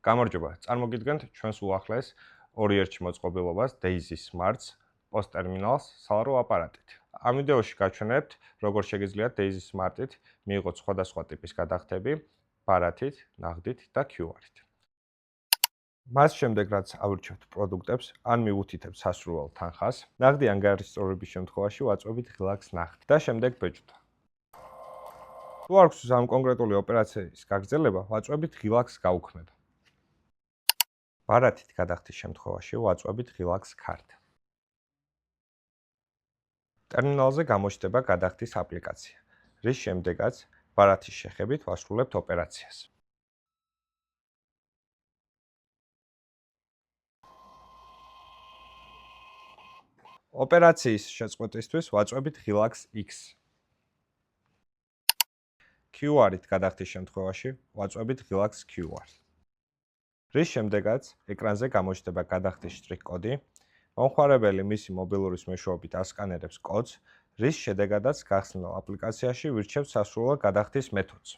გამარჯობა, წარმოგიდგენთ ჩვენს უახლეს ორიერჩი მოწყობილობას Daisy Smarts POS ტერმინალს სალარო აპარატით. ამ ვიდეოში გაჩვენებთ, როგორ შეგიძლიათ Daisy Smart-ით მიიღოთ სხვადასხვა ტიპის გადახდები ბარათით, ნაღდით და QR-ით. მას შემდეგ, რაც ავირჩევთ პროდუქტებს, ან მივუთითებთ სასურველ თანხას, ნაღდი ან გარისწორების შემთხვევაში ვაწვევით ღილაკს ნახტი და შემდეგ ბეჭვდა. თუ არ გვსურს ამ კონკრეტული ოპერაციის გაგრძელება, ვაწვევით ღილაკს გაუქმება. ბარათით გადახდის შემთხვევაში ვაწვევით ღილაკს ქართ. ტერმინალზე გამოჩნდება გადახდის აპლიკაცია, რის შემდეგაც ბარათის შეხებით ვასრულებთ ოპერაციას. ოპერაციის შეწყვეტისთვის ვაწვევით ღილაკს X. QR-ით გადახდის შემთხვევაში ვაწვევით ღილაკს QR. რის შემდეგაც ეკრანზე გამოჩნდება გადახდის შტრიხ-კოდი, მომხმარებელი მისი მობილურის მეშვეობით ასკანერებს კოდს, რის შედეგადაც გახსნილ აპლიკაციაში ვირჩევთ სასურველ გადახდის მეთოდს.